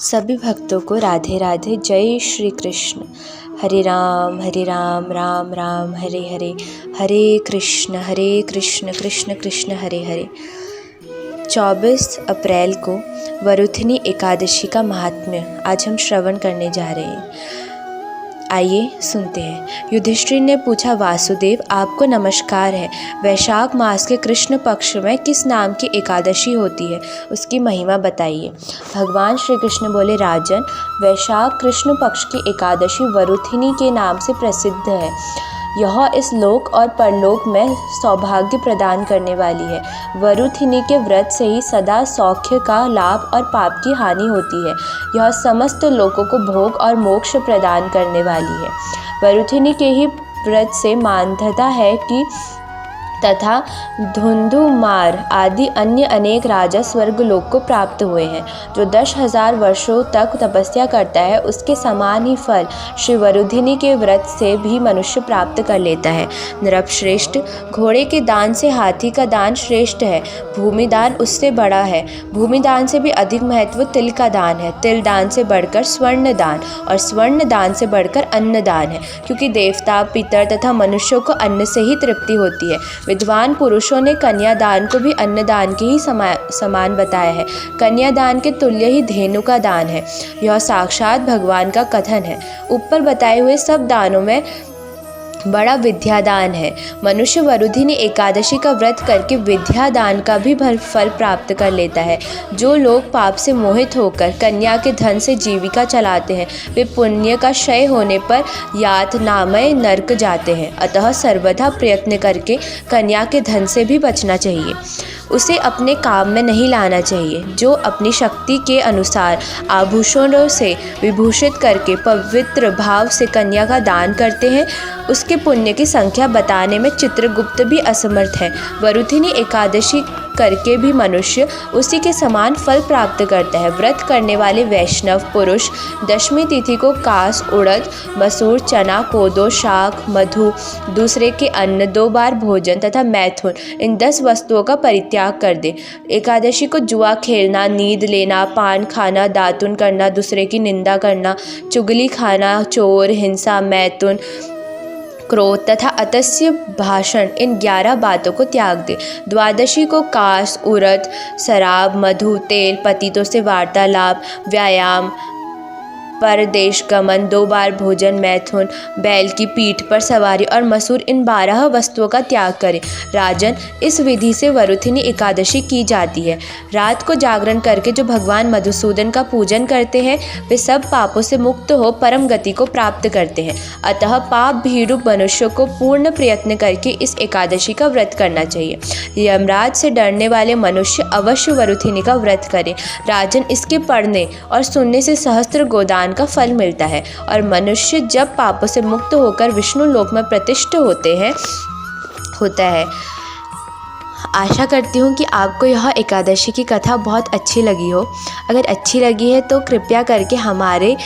सभी भक्तों को राधे राधे। जय श्री कृष्ण। हरे राम राम राम हरे हरे, हरे कृष्ण कृष्ण कृष्ण हरे हरे। 24 अप्रैल को वरुथिनी एकादशी का महात्म्य आज हम श्रवण करने जा रहे हैं। आइए सुनते हैं। युधिष्ठिर ने पूछा, वासुदेव आपको नमस्कार है। वैशाख मास के कृष्ण पक्ष में किस नाम की एकादशी होती है, उसकी महिमा बताइए। भगवान श्री कृष्ण बोले, राजन, वैशाख कृष्ण पक्ष की एकादशी वरुथिनी के नाम से प्रसिद्ध है। यह इस लोक और परलोक में सौभाग्य प्रदान करने वाली है। वरुथिनी के व्रत से ही सदा सौख्य का लाभ और पाप की हानि होती है। यह समस्त लोगों को भोग और मोक्ष प्रदान करने वाली है। वरुथिनी के ही व्रत से मान्यता है कि तथा धुंधुमार आदि अन्य अनेक राजा स्वर्गलोक को प्राप्त हुए हैं। जो 10,000 वर्षों तक तपस्या करता है, उसके समान ही फल श्री वरुधिनी के व्रत से भी मनुष्य प्राप्त कर लेता है। नृपश्रेष्ठ, घोड़े के दान से हाथी का दान श्रेष्ठ है। भूमि दान उससे बड़ा है। भूमि दान से भी अधिक महत्व तिल का दान है। तिल दान से बढ़कर स्वर्ण दान और स्वर्ण दान से बढ़कर अन्न दान है, क्योंकि देवता, पितर तथा मनुष्यों को अन्न से ही तृप्ति होती है। विद्वान पुरुषों ने कन्यादान को भी अन्नदान के ही समान बताया है। कन्यादान के तुल्य ही धेनु का दान है। यह साक्षात भगवान का कथन है। ऊपर बताए हुए सब दानों में बड़ा विद्यादान है। मनुष्य वरुधिनी एकादशी का व्रत करके विद्यादान का भी फल प्राप्त कर लेता है। जो लोग पाप से मोहित होकर कन्या के धन से जीविका चलाते हैं, वे पुण्य का क्षय होने पर यातनामय नरक जाते हैं। अतः सर्वदा प्रयत्न करके कन्या के धन से भी बचना चाहिए। उसे अपने काम में नहीं लाना चाहिए। जो अपनी शक्ति के अनुसार आभूषणों से विभूषित करके पवित्र भाव से कन्या का दान करते हैं, उसके पुण्य की संख्या बताने में चित्रगुप्त भी असमर्थ है। वरुथिनी एकादशी करके भी मनुष्य उसी के समान फल प्राप्त करता है। व्रत करने वाले वैष्णव पुरुष दशमी तिथि को कास, उड़द, मसूर, चना, कोदो, शाक, मधु, दूसरे के अन्न, 2 बार भोजन तथा मैथुन, इन 10 वस्तुओं का परित्याग कर दे। एकादशी को जुआ खेलना, नींद लेना, पान खाना, दातुन करना, दूसरे की निंदा करना, चुगली खाना, चोर, हिंसा, मैथुन, क्रोध तथा अतस्य भाषण, इन 11 बातों को त्याग दे। द्वादशी को कास, उरत, शराब, मधु, तेल, पतितों से वार्तालाप, व्यायाम, परदेश गमन, 2 बार भोजन, मैथुन, बैल की पीठ पर सवारी और मसूर, इन 12 वस्तुओं का त्याग करें। राजन, इस विधि से वरुथिनी एकादशी की जाती है। रात को जागरण करके जो भगवान मधुसूदन का पूजन करते हैं, वे सब पापों से मुक्त हो परम गति को प्राप्त करते हैं। अतः पाप भीरू मनुष्यों को पूर्ण प्रयत्न करके इस एकादशी का व्रत करना चाहिए। यमराज से डरने वाले मनुष्य अवश्य वरुथिनी का व्रत करें। राजन, इसके पढ़ने और सुनने से सहस्त्र गोदान का फल मिलता है और मनुष्य जब पापों से मुक्त होकर विष्णु लोक में प्रतिष्ठित होता है। आशा करती हूँ कि आपको यह एकादशी की कथा बहुत अच्छी लगी हो। अगर अच्छी लगी है तो कृपया करके हमारे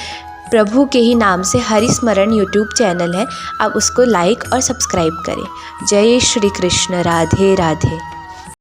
प्रभु के ही नाम से हरिस्मरण यूट्यूब चैनल है, आप उसको लाइक और सब्सक्राइब करें। जय श्री कृष्ण। राधे राधे।